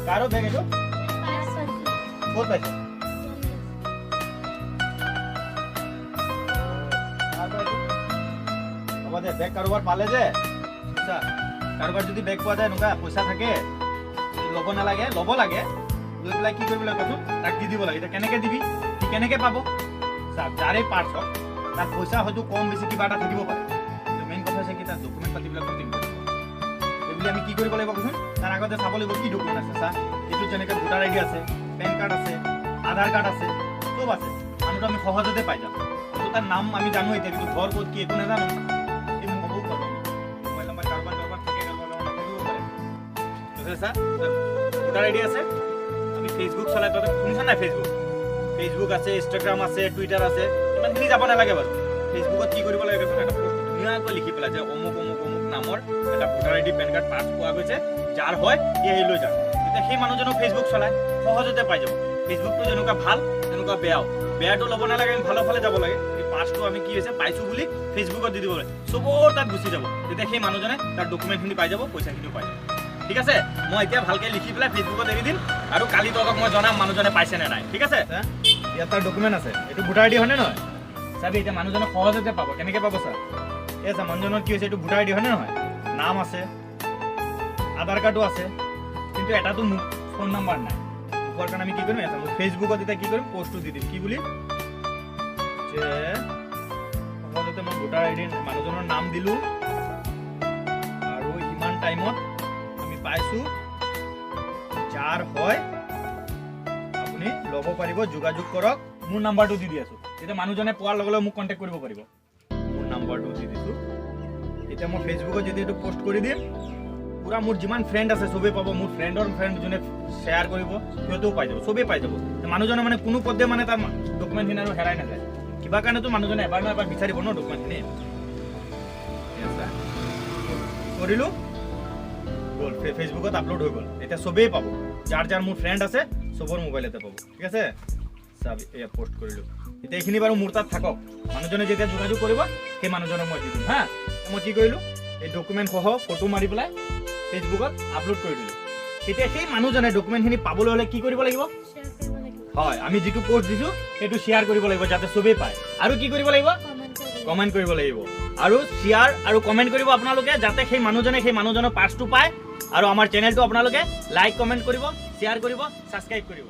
কারো ব্যাগ এটো কত পাইছো আমাদের ব্যাগ কারোবার পালে যে আচ্ছা কারোবার যদি ব্যাগ পাওয়া যায় নকা পয়সা থাকে লব না লাগে লব লাগে লৈ পেলাই কি কৰিব লাগে কচোন তাক দি দিব লাগে এটা কেনেকে দিবি কি কেনেকে পাবো সব যাৰে পাৰ্টছ তাৰ পয়সা হয়তো কম বেশি কিবা এটা থাকিব পাৰে মেইন কথা আছে কি তাৰ ডকুমেন্ট পাতিবিলাক ঠিক এগুলি আমি কি কৰিব লাগিব কচোন তার আগতে চাব লাগিব কি ডকুমেন্ট আছে চা এটো যেনেকে ভোটার আইডি আছে প্যান কার্ড আছে আধার কার্ড আছে সব আছে মানুহটো আমি সহজতে পাই যাম তো তার নাম আমি জানো এতিয়া কিন্তু ঘর ক'ত কি একো নাজানো এই মোক ক'ব পাৰো মোবাইল নাম্বাৰ কাৰবাৰ থাকে কাৰবাৰ নাথাকিব পাৰে তো চা ভোটার আইডি আছে আমি ফেসবুক চলাই তো শুনিছ না ফেসবুক আছে ইনষ্টাগ্রাম আছে টুইটার আছে ইমান খিনি যাব নালাগে বাৰু ফেসবুকত কি কৰিব লাগে এটা পোষ্ট ধুনীয়াকৈ লিখি পেলাই যে অমুক নামৰ এটা ভোটাৰ আইডি পেন কাৰ্ড পাছ পোৱা গৈছে যাৰ হয় এই লৈ যাওক তেতিয়া সেই মানুহজনক ফেসবুক চলাই সহজতে পাই যাব ফেসবুকটো যেনেকুৱা ভাল তেনেকুৱা বেয়াটো ল'ব নালাগে আমি ভালৰ ফালে যাব লাগে এই পাছটো আমি কি হৈছে পাইছো বুলি ফেসবুকত দি দিব লাগে চবৰ তাত গুচি যাব তেতিয়া সেই মানুহজনে তাৰ ডকুমেণ্টখিনি পাই যাব পইচাখিনিও পাই যাব ঠিক আছে মই এতিয়া ভালকে লিখি পেলাই ফেসবুকত এৰি দিম আৰু কালি তকক মই জনাম মানুহজনে পাইছে নে নাই ঠিক আছে ইয়াত তাৰ ডকুমেণ্ট আছে এইটো ভোটাৰ আইডি হয়নে নহয় চাবি এতিয়া মানুহজনে সহজতে পাব কেনেকে পাব স্যার এই আছে মানুহজনৰ কি হৈছে এইটো ভোটাৰ আইডি হয়নে নহয় নাম আছে আধাৰ কাৰ্ডো আছে কিন্তু এটাতো ফোন নাম্বাৰ নাই ওপৰ কাৰণে আমি কি কৰিম এটা ফেসবুকত এটা কি কৰিম পোষ্টটো দি দিম কি বুলি যে সহজতে মই ভোটাৰ আইডি মানুহজনৰ নাম দিলো আৰু ইমান টাইমত আমি পাইছো যাৰ হয় আপুনি ল'ব পাৰিব যোগাযোগ কৰক মোৰ নাম্বাৰটো দি দিছো এটা মানুহজনে পোৱাৰ লগে লগে মোক কন্টাক্ট কৰিব পাৰিব মোৰ নাম্বাৰটো দি দিছো এটা মই ফেসবুকত যদি এটো পোষ্ট কৰি দিম পুৰা মোৰ যিমান ফ্ৰেন্ড আছে সবে পাব মোৰ ফ্ৰেন্ডৰ ফ্ৰেন্ড জনে শেয়াৰ কৰিব সিহঁতেও পাই যাব সবে পাই যাব মানুহজনে মানে কোনো পদে মানে তাৰ ডকুমেন্ট হিন আৰু হেৰাই নাযায় কিবা কাৰণে তো মানুহজনে এবাৰ না এবাৰ বিচাৰিব ন ডকুমেন্ট হিনে এসা কৰিলো গল ফেসবুকত আপলোড হৈ গল এটা সবে পাব যাৰ যাৰ মোৰ ফ্ৰেন্ড আছে সবৰ মোবাইলতে পাব ঠিক আছে সব এই পোষ্ট কৰিলো এটা এখিনি বাৰু মোৰ তাত থাকক মানুহজনে যেতিয়া যোগাযোগ কৰিব সেই মানুহজনক মই দি দিম হা মই কি কৰিলো এই ডকুমেন্ট সহ ফটো মাৰি পেলাই ফেসবুকত আপলোড কৰি দিলো তেতিয়া সেই মানুহজনে ডকুমেন্টখিনি পাবলৈ হলে কি কৰিব লাগিব হয় আমি যেটো পোষ্ট দিছো এটো শেয়াৰ কৰিব লাগিব যাতে সবে পায় আৰু কি কৰিব লাগিব কমেন্ট কৰিব লাগিব আৰু শেয়াৰ আৰু কমেন্ট কৰিব আপোনালোকে যাতে সেই মানুহজনৰ পাৰ্টটো পায় আৰু আমাৰ চেনেলটো আপোনালোকে লাইক কমেন্ট কৰিব শেয়াৰ কৰিব সাবস্ক্ৰাইব কৰিব